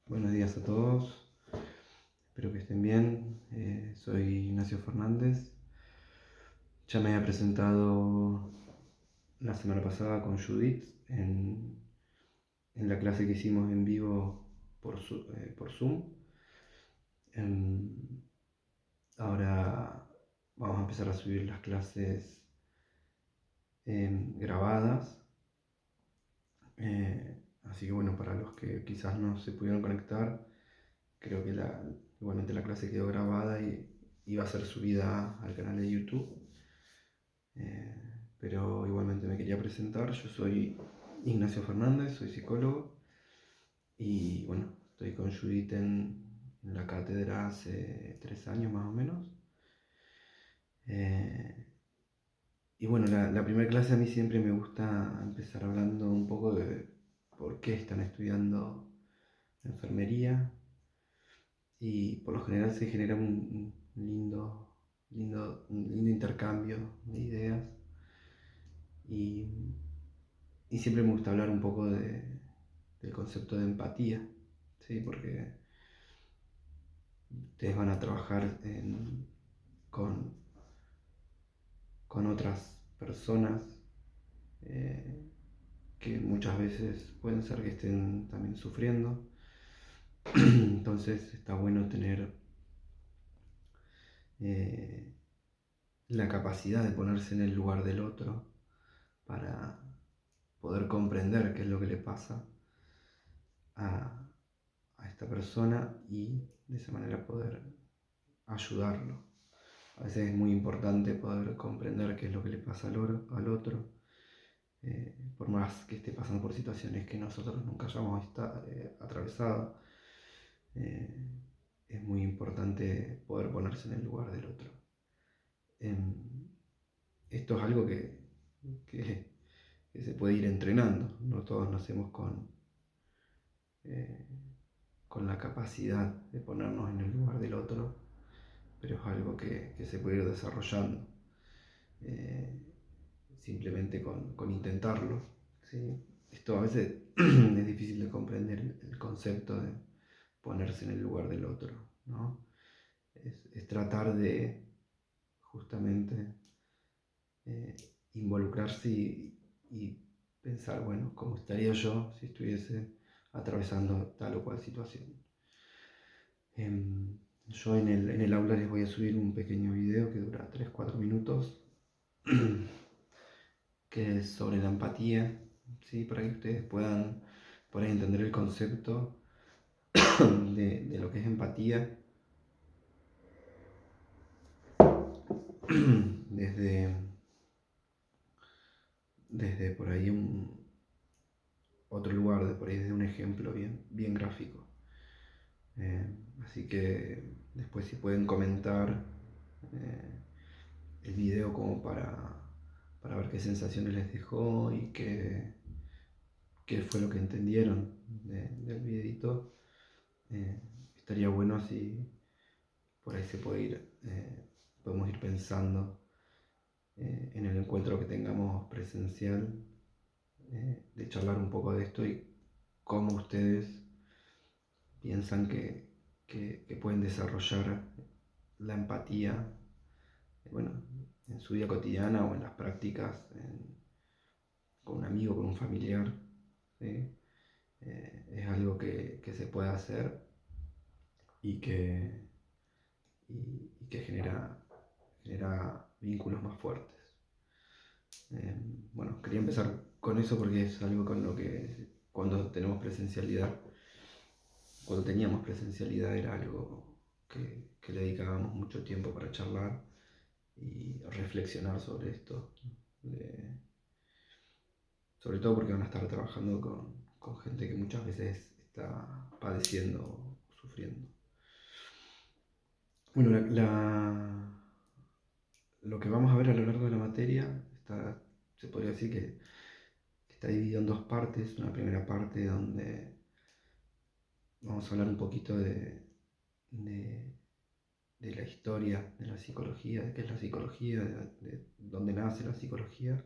Buenos días a todos, espero que estén bien. Soy Ignacio Fernández. Ya me había presentado la semana pasada con Judith en la clase que hicimos en vivo por Zoom. Em, Ahora vamos a empezar a subir las clases grabadas. Así que bueno, para los que quizás no se pudieron conectar, creo que igualmente la clase quedó grabada y iba a ser subida al canal de YouTube. Eh, pero igualmente me quería presentar. Yo soy Ignacio Fernández, soy psicólogo y bueno, estoy con Judith en la cátedra hace 3 años más o menos. Eh, y bueno, la primera clase a mí siempre me gusta empezar hablando un poco de por qué están estudiando enfermería, y por lo general se genera un lindo intercambio de ideas, y, y siempre me gusta hablar un poco del concepto de empatía, ¿sí? Porque ustedes van a trabajar con, con otras personas, eh, que muchas veces pueden ser que estén también sufriendo. Entonces está bueno tener eh, la capacidad de ponerse en el lugar del otro para poder comprender qué es lo que le pasa a, a esta persona y de esa manera poder ayudarlo. A veces es muy importante poder comprender qué es lo que le pasa al otro, por más que esté pasando por situaciones que nosotros nunca hayamos atravesado. eh, es muy importante poder ponerse en el lugar del otro. Em, Esto es algo que- que se puede ir entrenando. No todos nacemos eh, con la capacidad de ponernos en el lugar del otro, pero es algo que se puede ir desarrollando. eh, Simplemente con intentarlo, ¿sí? Esto a veces es difícil de comprender, el concepto de ponerse en el lugar del otro, ¿no? Es tratar de justamente eh, involucrarse y pensar, bueno, ¿cómo estaría yo si estuviese atravesando tal o cual situación? Yo en el aula les voy a subir un pequeño video que dura 3-4 minutos, que es sobre la empatía, ¿sí? Para que ustedes puedan por ahí entender el concepto de lo que es empatía desde, desde por ahí otro lugar, de por ahí desde un ejemplo bien gráfico. Así que después si pueden comentar eh, el video como para ver qué sensaciones les dejó y qué fue lo que entendieron del videito. Estaría bueno si por ahí podemos ir pensando en el encuentro que tengamos presencial, de charlar un poco de esto y cómo ustedes piensan que pueden desarrollar la empatía, bueno, en su vida cotidiana o en las prácticas, con un amigo, con un familiar, ¿sí? Es algo que se puede hacer y que genera vínculos más fuertes. Bueno, quería empezar con eso porque es algo con lo que cuando teníamos presencialidad era algo que le dedicábamos mucho tiempo para charlar y reflexionar sobre esto, sobre todo porque van a estar trabajando con gente que muchas veces está padeciendo o sufriendo. Bueno, lo que vamos a ver a lo largo de la materia se podría decir que está dividido en dos partes. Una primera parte donde vamos a hablar un poquito de- de la historia de la psicología, de qué es la psicología, de dónde nace la psicología.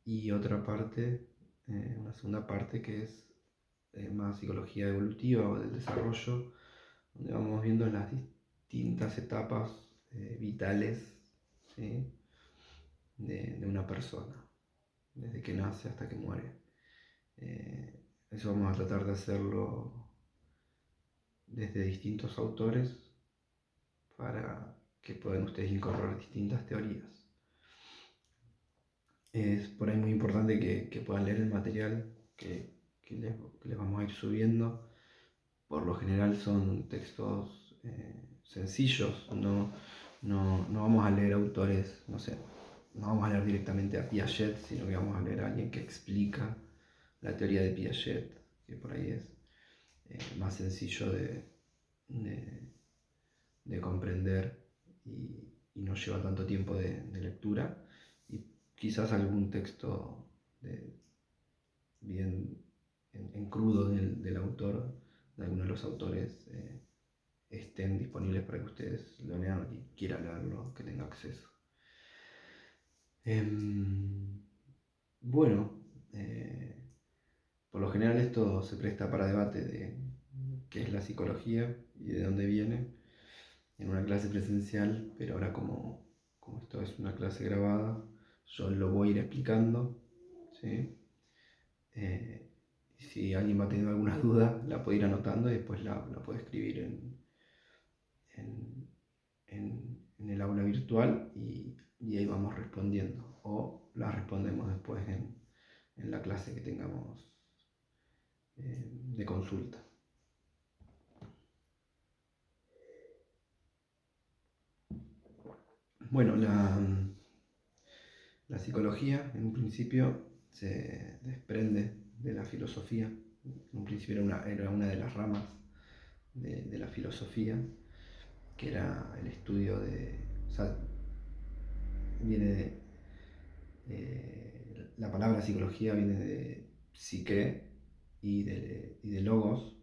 Y otra parte, una segunda parte que es más psicología evolutiva o del desarrollo, donde vamos viendo las distintas etapas vitales, ¿sí? de una persona, desde que nace hasta que muere. Eso vamos a tratar de hacerlo desde distintos autores para que puedan ustedes incorporar distintas teorías. Es por ahí muy importante que puedan leer el material que les vamos a ir subiendo. Por lo general son textos sencillos, no vamos a leer autores, no sé, no vamos a leer directamente a Piaget, sino que vamos a leer a alguien que explica la teoría de Piaget, que por ahí es más sencillo de comprender y no lleva tanto tiempo de lectura, y quizás algún texto bien en crudo del autor, de alguno de los autores, estén disponibles para que ustedes lo lean y quieran leerlo, que tenga acceso. Bueno, por lo general esto se presta para debate de qué es la psicología y de dónde viene en una clase presencial, pero ahora como esto es una clase grabada, yo lo voy a ir explicando, ¿sí? Si alguien va teniendo alguna duda, la puede ir anotando y después la puede escribir en, en el aula virtual y ahí vamos respondiendo. O la respondemos después en la clase que tengamos de consulta. Bueno, la psicología en un principio se desprende de la filosofía. En un principio era una de las ramas de la filosofía, que era el estudio o sea, viene la palabra psicología viene de psique y de logos.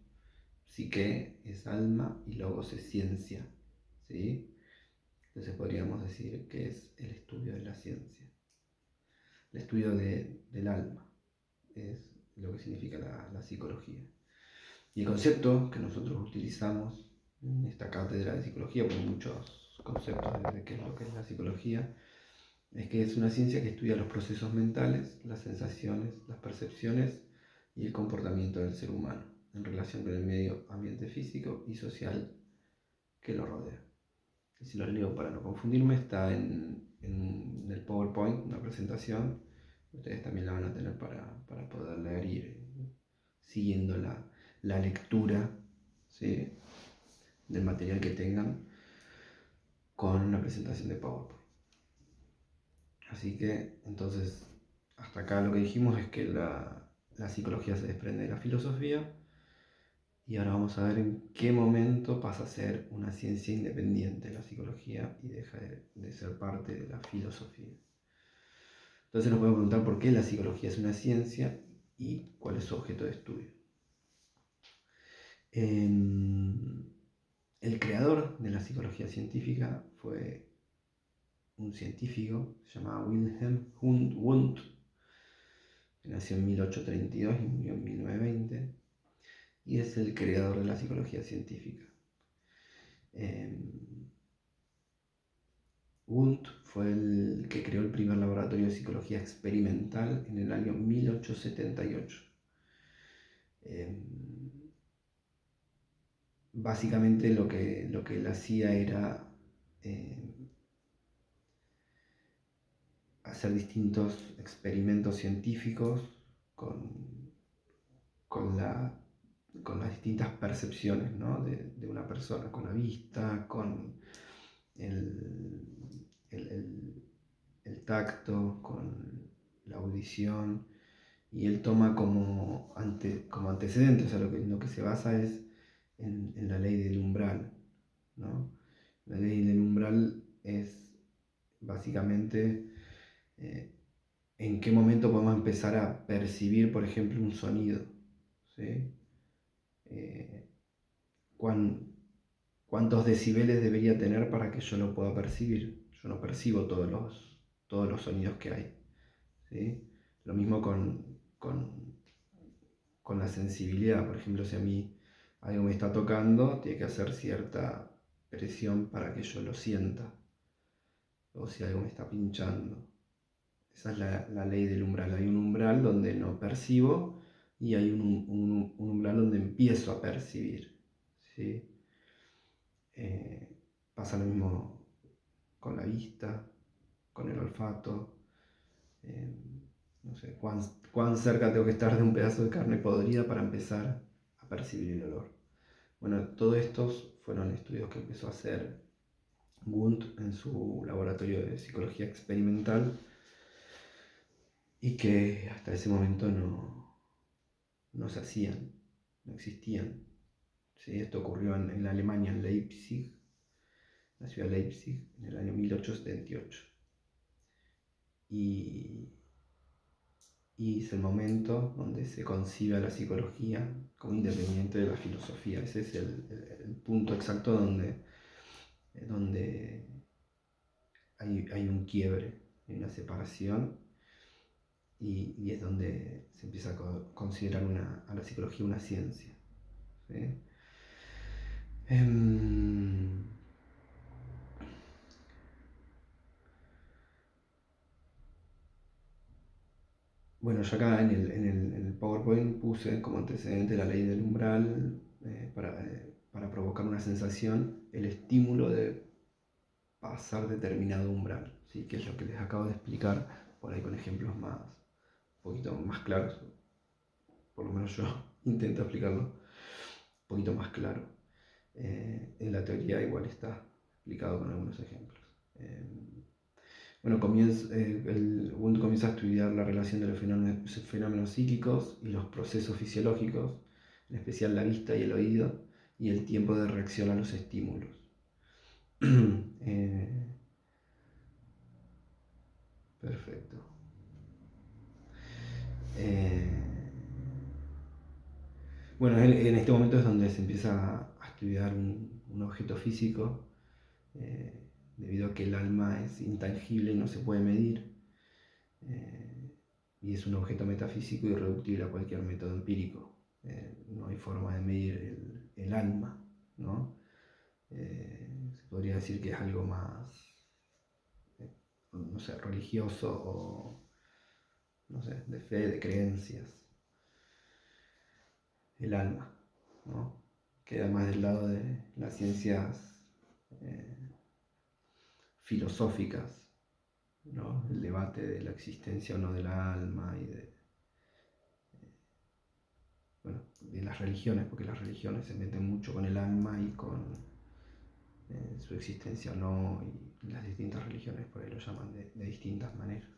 Psique es alma y logos es ciencia, ¿sí? Entonces podríamos decir que es el estudio de la ciencia, el estudio del alma, es lo que significa la psicología. Y el concepto que nosotros utilizamos en esta cátedra de psicología, porque hay muchos conceptos de qué es lo que es la psicología, es que es una ciencia que estudia los procesos mentales, las sensaciones, las percepciones y el comportamiento del ser humano en relación con el medio ambiente físico y social que lo rodea. Y si lo leo para no confundirme, está en el PowerPoint, una presentación. Ustedes también la van a tener para poder leer y ir siguiendo la lectura, ¿sí? Del material que tengan con una presentación de PowerPoint. Así que, entonces, hasta acá lo que dijimos es que la psicología se desprende de la filosofía, y ahora vamos a ver en qué momento pasa a ser una ciencia independiente la psicología y deja de ser parte de la filosofía. Entonces nos podemos preguntar por qué la psicología es una ciencia y cuál es su objeto de estudio. El creador de la psicología científica fue un científico, se llamaba Wilhelm Wundt, que nació en 1832 y murió en 1920, y es el creador de la psicología científica. Wundt fue el que creó el primer laboratorio de psicología experimental en el año 1878. Básicamente lo que él hacía era hacer distintos experimentos científicos con las distintas percepciones, ¿no? de una persona, con la vista, con el tacto, con la audición, y él toma como antecedente, o sea, lo que se basa es en la ley del umbral, ¿no? La ley del umbral es básicamente en qué momento podemos empezar a percibir, por ejemplo, un sonido, ¿sí? ¿Cuántos decibeles debería tener para que yo lo pueda percibir? Yo no percibo todos los sonidos que hay, ¿sí? Lo mismo con con la sensibilidad. Por ejemplo, si a mí algo me está tocando, tiene que hacer cierta presión para que yo lo sienta. O si algo me está pinchando. Esa es la ley del umbral. Hay un umbral donde no percibo y hay un umbral donde empiezo a percibir. ¿Sí? Pasa lo mismo con la vista, con el olfato. eh, no sé, cuán cerca tengo que estar de un pedazo de carne podrida para empezar a percibir el olor. Bueno, todos estos fueron estudios que empezó a hacer Wundt en su laboratorio de psicología experimental y que hasta ese momento no se hacían, no existían. ¿Sí? Esto ocurrió en Alemania, en Leipzig, la ciudad de Leipzig, en el año 1878. Y es el momento donde se concibe a la psicología como independiente de la filosofía. Ese es el punto exacto donde hay un quiebre, hay una separación, y es donde se empieza a considerar a la psicología una ciencia. ¿Sí? Bueno, yo acá en el PowerPoint puse como antecedente la ley del umbral para provocar una sensación, el estímulo de pasar determinado umbral, ¿sí? Que es lo que les acabo de explicar por ahí con ejemplos un poquito más claros, por lo menos yo intento explicarlo un poquito más claro. En la teoría igual está explicado con algunos ejemplos. Bueno, el Wundt comienza a estudiar la relación de los fenómenos psíquicos y los procesos fisiológicos, en especial la vista y el oído, y el tiempo de reacción a los estímulos. Perfecto. Bueno, en este momento es donde se empieza a estudiar un objeto físico, eh, debido a que el alma es intangible y no se puede medir, y es un objeto metafísico irreductible a cualquier método empírico. No hay forma de medir el alma, ¿no? Se podría decir que es algo más, no sé, religioso o, no sé, de fe, de creencias. El alma, ¿no? Queda más del lado de las ciencias eh, filosóficas, ¿no? El debate de la existencia o no del alma y bueno, de las religiones, porque las religiones se meten mucho con el alma y con su existencia o no, y las distintas religiones por ahí lo llaman de distintas maneras.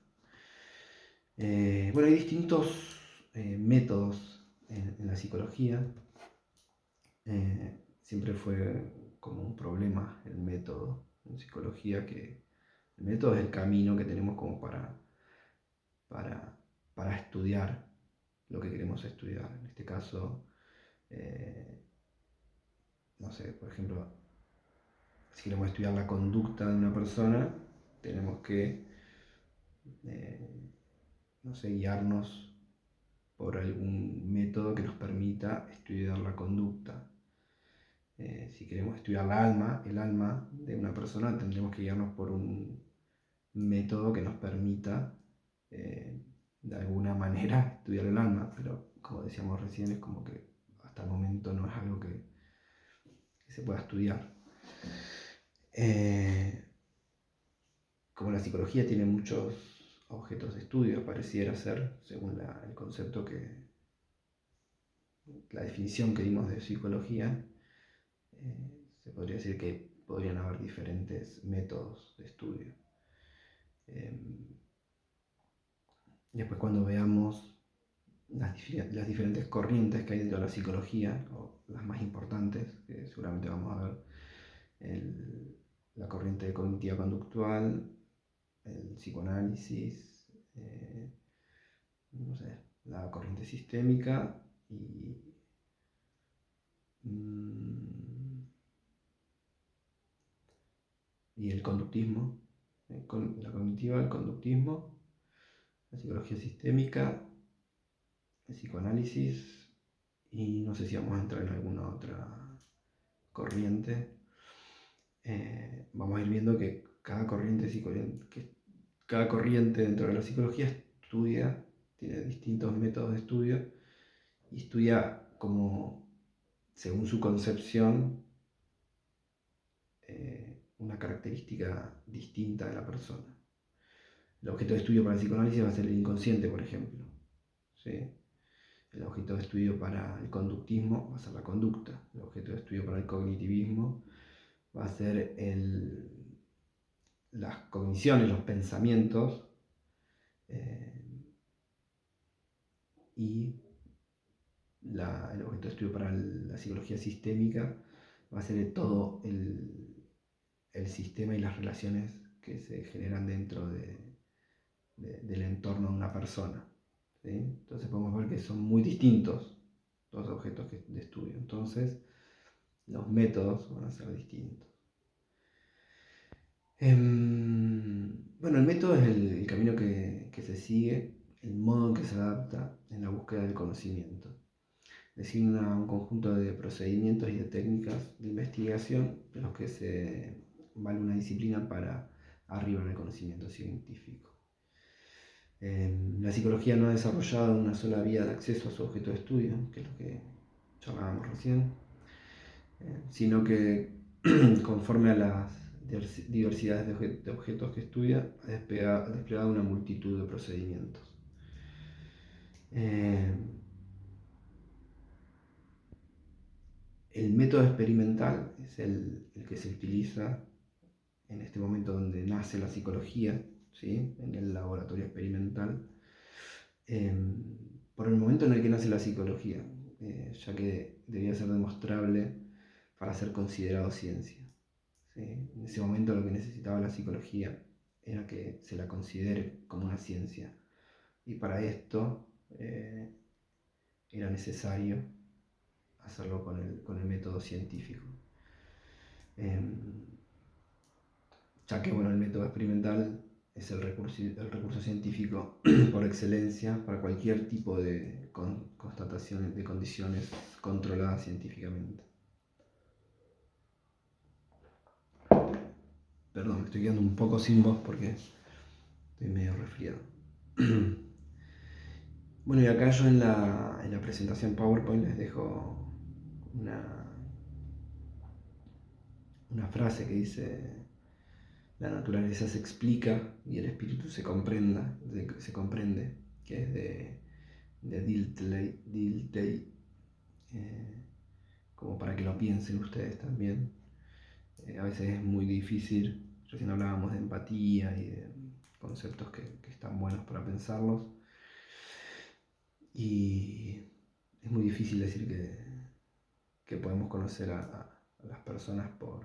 Bueno, hay distintos métodos en la psicología. Siempre fue como un problema el método en psicología, que el método es el camino que tenemos como para estudiar lo que queremos estudiar. En este caso, no sé, por ejemplo, si queremos estudiar la conducta de una persona, tenemos que, no sé, guiarnos por algún método que nos permita estudiar la conducta. Si queremos estudiar el alma de una persona, tendremos que guiarnos por un método que nos permita, de alguna manera, estudiar el alma, pero como decíamos recién, es como que hasta el momento no es algo que se pueda estudiar. Como la psicología tiene muchos objetos de estudio, pareciera ser, según el concepto la definición que dimos de psicología, se podría decir que podrían haber diferentes métodos de estudio. Después, cuando veamos las diferentes corrientes que hay dentro de la psicología, o las más importantes, que seguramente vamos a ver, la corriente cognitiva conductual, el psicoanálisis, no sé, la corriente sistémica y el conductismo, la cognitiva, el conductismo, la psicología sistémica, el psicoanálisis y no sé si vamos a entrar en alguna otra corriente. Vamos a ir viendo que cada corriente dentro de la psicología estudia, tiene distintos métodos de estudio y estudia como, según su concepción, una característica distinta de la persona. El objeto de estudio para el psicoanálisis va a ser el inconsciente, por ejemplo. ¿Sí? El objeto de estudio para el conductismo va a ser la conducta. El objeto de estudio para el cognitivismo va a ser las cogniciones, los pensamientos, y el objeto de estudio para la psicología sistémica va a ser todo el sistema y las relaciones que se generan dentro del entorno de una persona. ¿Sí? Entonces podemos ver que son muy distintos los objetos de estudio. Entonces los métodos van a ser distintos. Bueno, el método es el camino que se sigue, el modo en que se adapta en la búsqueda del conocimiento. Designa un conjunto de procedimientos y de técnicas de investigación en los que se vale una disciplina para arribar al conocimiento científico. La psicología no ha desarrollado una sola vía de acceso a su objeto de estudio, que es lo que charlábamos recién, sino que conforme a las diversidades de objetos que estudia, ha desplegado una multitud de procedimientos. El método experimental es el que se utiliza en este momento donde nace la psicología, ¿sí? En el laboratorio experimental, por el momento en el que nace la psicología, ya que debía ser demostrable para ser considerado ciencia. ¿Sí? En ese momento lo que necesitaba la psicología era que se la considere como una ciencia, y para esto era necesario hacerlo con el método científico. Ya que el método experimental es el recurso científico por excelencia para cualquier tipo de constatación de condiciones controladas científicamente. Perdón, me estoy quedando un poco sin voz porque estoy medio resfriado. Bueno, y acá yo en la presentación PowerPoint les dejo una frase que dice: la naturaleza se explica y el espíritu se comprende, que es de Dilthey, como para que lo piensen ustedes también. A veces es muy difícil, recién hablábamos de empatía y de conceptos que están buenos para pensarlos, y es muy difícil decir que podemos conocer a las personas por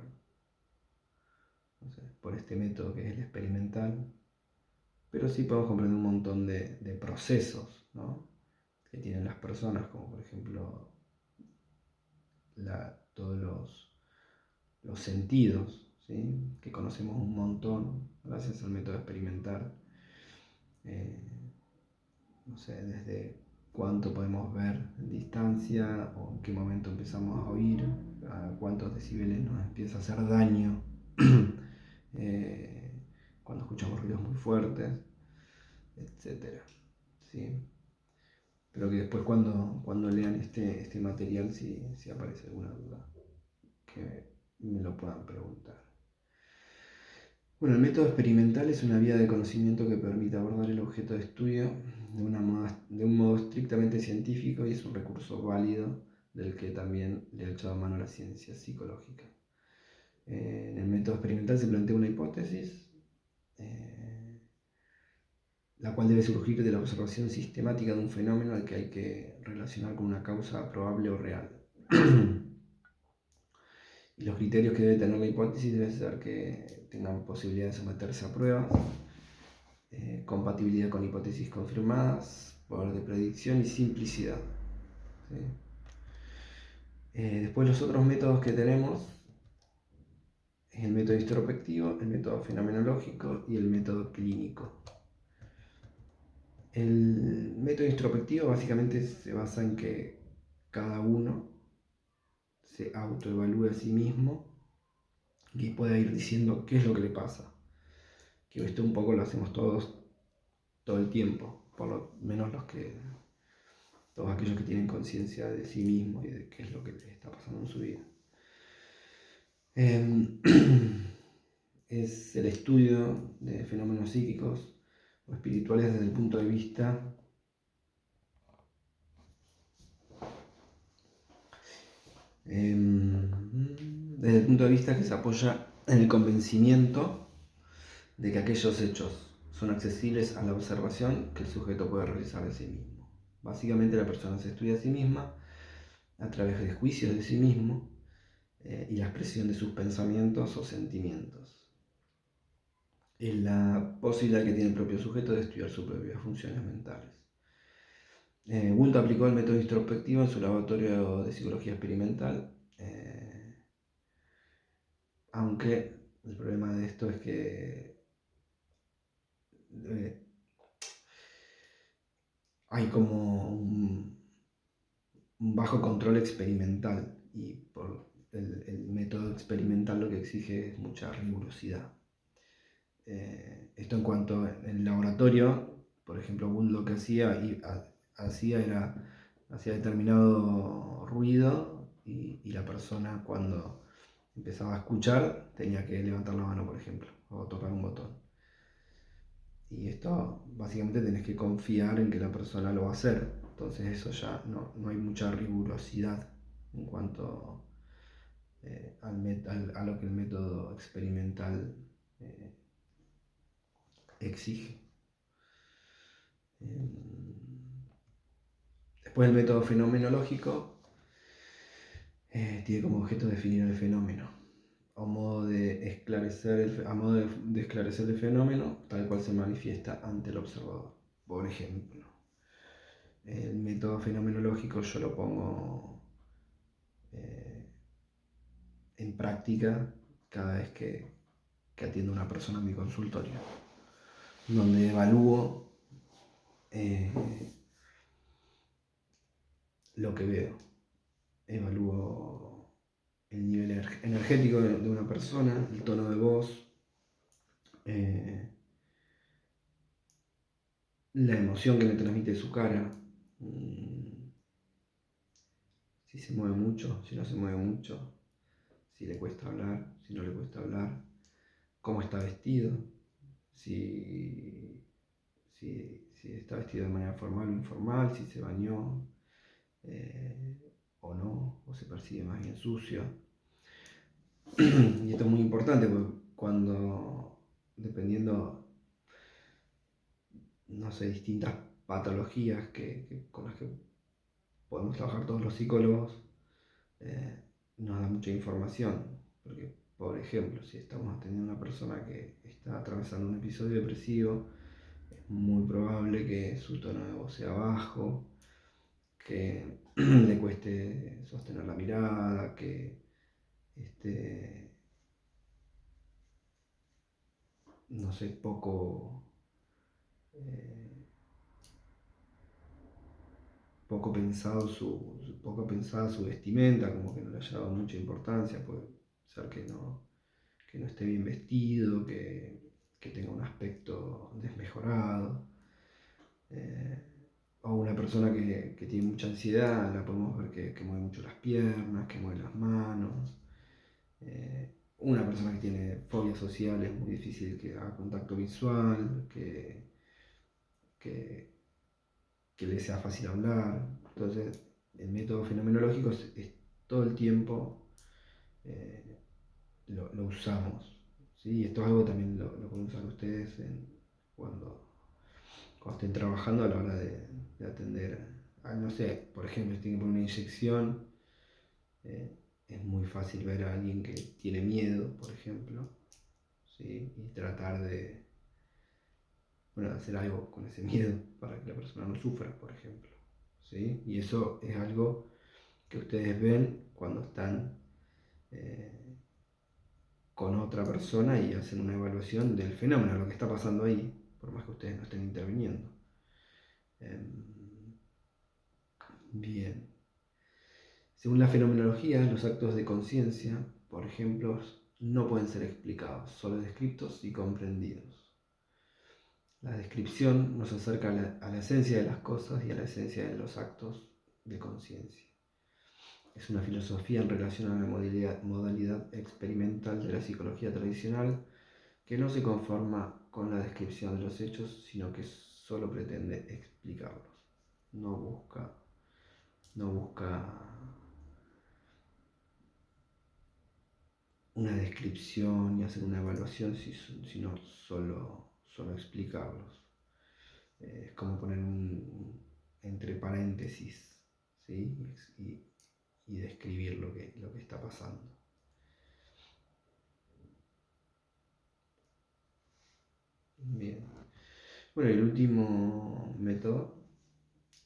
este método que es el experimental, pero sí podemos comprender un montón de procesos, ¿no?, que tienen las personas, como por ejemplo todos los sentidos, ¿sí?, que conocemos un montón gracias al método experimental. No sé, desde cuánto podemos ver en distancia, o en qué momento empezamos a oír, a cuántos decibeles nos empieza a hacer daño cuando escuchamos ruidos muy fuertes, etc. ¿Sí? Pero que después cuando lean este material, si aparece alguna duda, que me lo puedan preguntar. Bueno, el método experimental es una vía de conocimiento que permite abordar el objeto de estudio de un modo estrictamente científico, y es un recurso válido del que también le ha echado mano la ciencia psicológica. En el método experimental se plantea una hipótesis, la cual debe surgir de la observación sistemática de un fenómeno al que hay que relacionar con una causa probable o real. Y los criterios que debe tener la hipótesis deben ser que tengan posibilidad de someterse a pruebas, compatibilidad con hipótesis confirmadas, poder de predicción y simplicidad. ¿Sí? Después los otros métodos que tenemos es el método introspectivo, el método fenomenológico y el método clínico. El método introspectivo básicamente se basa en que cada uno se autoevalúe a sí mismo y pueda ir diciendo qué es lo que le pasa. Que esto un poco lo hacemos todos todo el tiempo, por lo menos todos aquellos que tienen conciencia de sí mismos y de qué es lo que les está pasando en su vida. Es el estudio de fenómenos psíquicos o espirituales desde el punto de vista que se apoya en el convencimiento de que aquellos hechos son accesibles a la observación que el sujeto puede realizar de sí mismo. Básicamente la persona se estudia a sí misma a través de juicios de sí mismo y la expresión de sus pensamientos o sentimientos. Es la posibilidad que tiene el propio sujeto de estudiar sus propias funciones mentales. Wundt aplicó el método introspectivo en su laboratorio de psicología experimental, aunque el problema de esto es que hay como un bajo control experimental y por el método experimental lo que exige es mucha rigurosidad. Esto en cuanto en el laboratorio, por ejemplo, Wundt lo que hacía hacía determinado ruido y la persona cuando empezaba a escuchar tenía que levantar la mano, por ejemplo, o tocar un botón. Y esto básicamente tenés que confiar en que la persona lo va a hacer. Entonces eso ya no hay mucha rigurosidad en cuanto a lo que el método experimental exige. Después el método fenomenológico tiene como objeto definir el fenómeno, a modo de esclarecer el fenómeno tal cual se manifiesta ante el observador. Por ejemplo, el método fenomenológico yo lo pongo en práctica cada vez que atiendo a una persona en mi consultorio, donde evalúo lo que veo, evalúo el nivel energético de una persona, el tono de voz, la emoción que me transmite su cara, si se mueve mucho, si no se mueve mucho, si le cuesta hablar, si no le cuesta hablar, cómo está vestido, si está vestido de manera formal o informal, si se bañó o no, o se percibe más bien sucio. Y esto es muy importante porque dependiendo, no sé, distintas patologías con las que podemos trabajar todos los psicólogos, nos da mucha información. Porque, por ejemplo, si estamos atendiendo a una persona que está atravesando un episodio depresivo, es muy probable que su tono de voz sea bajo, que le cueste sostener la mirada, que no sé, poco pensada su vestimenta, como que no le haya dado mucha importancia, puede ser que no esté bien vestido, que tenga un aspecto desmejorado. O una persona que tiene mucha ansiedad, la podemos ver que mueve mucho las piernas, que mueve las manos. Una persona que tiene fobia social es muy difícil que haga contacto visual, que le sea fácil hablar. Entonces, el método fenomenológico es todo el tiempo lo usamos. ¿Sí? Y esto es algo que también lo pueden usar ustedes cuando estén trabajando a la hora de atender. No sé, por ejemplo, si tienen que poner una inyección, es muy fácil ver a alguien que tiene miedo, por ejemplo, ¿sí? Y tratar de hacer algo con ese miedo para que la persona no sufra, por ejemplo. ¿Sí? Y eso es algo que ustedes ven cuando están con otra persona y hacen una evaluación del fenómeno, lo que está pasando ahí, por más que ustedes no estén interviniendo. Bien. Según la fenomenología, los actos de conciencia, por ejemplo, no pueden ser explicados, solo descritos y comprendidos. La descripción nos acerca a la esencia de las cosas y a la esencia de los actos de conciencia. Es una filosofía en relación a la modalidad experimental de la psicología tradicional que no se conforma con la descripción de los hechos, sino que solo pretende explicarlos. No busca una descripción y hacer una evaluación, sino solo explicarlos. Es como poner entre paréntesis, ¿sí? y describir lo que está pasando. Bien. Bueno, el último método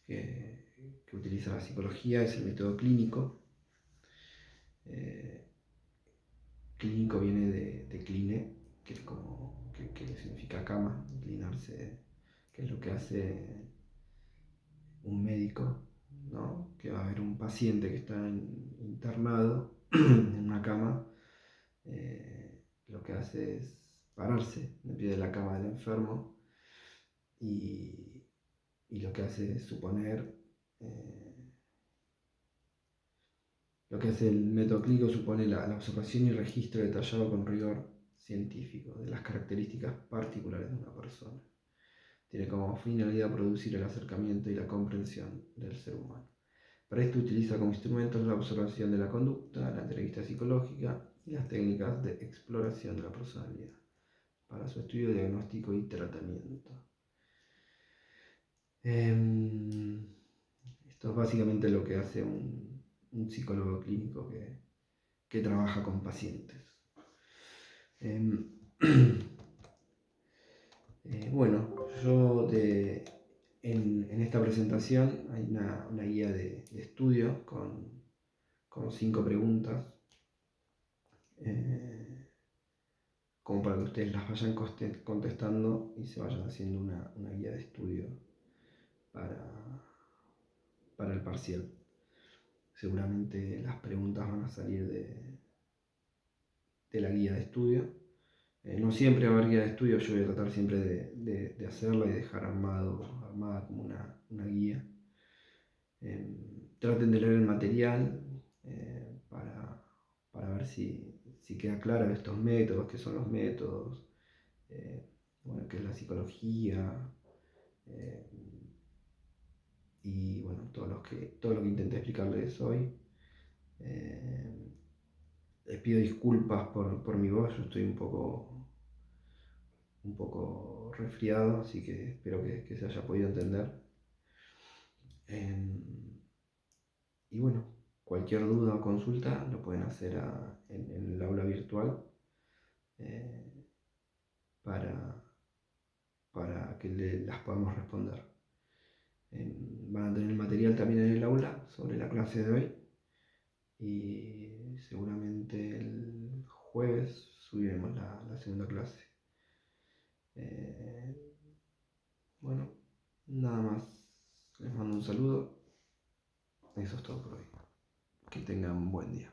que utiliza la psicología es el método clínico. Clínico viene de cline, que es que significa cama, inclinarse, que es lo que hace un médico, ¿no? Que va a haber un paciente que está internado en una cama, lo que hace es pararse en pie de la cama del enfermo y lo que hace es suponer, lo que hace el método clínico supone la observación y registro detallado con rigor científico de las características particulares de una persona. Tiene como finalidad producir el acercamiento y la comprensión del ser humano. Para esto utiliza como instrumentos la observación de la conducta, la entrevista psicológica y las técnicas de exploración de la personalidad para su estudio, diagnóstico y tratamiento. Esto es básicamente lo que hace un psicólogo clínico que trabaja con pacientes. Bueno, en esta presentación hay una guía de estudio con 5 preguntas, como para que ustedes las vayan contestando y se vayan haciendo una guía de estudio para el parcial. Seguramente las preguntas van a salir de la guía de estudio. No siempre va a haber guía de estudio, yo voy a tratar siempre de hacerla y dejar armada como una guía. Traten de leer el material para ver si queda claro estos métodos, qué son los métodos, bueno, qué es la psicología, y bueno, todo lo que intenté explicarles hoy. Les pido disculpas por mi voz, yo estoy un poco resfriado, así que espero que se haya podido entender. Y bueno, cualquier duda o consulta lo pueden hacer en el aula virtual, eh, para que las podamos responder. Van a tener material también en el aula sobre la clase de hoy y seguramente el jueves subiremos la segunda clase. Bueno, nada más. Les mando un saludo. Eso es todo por hoy. Que tengan un buen día.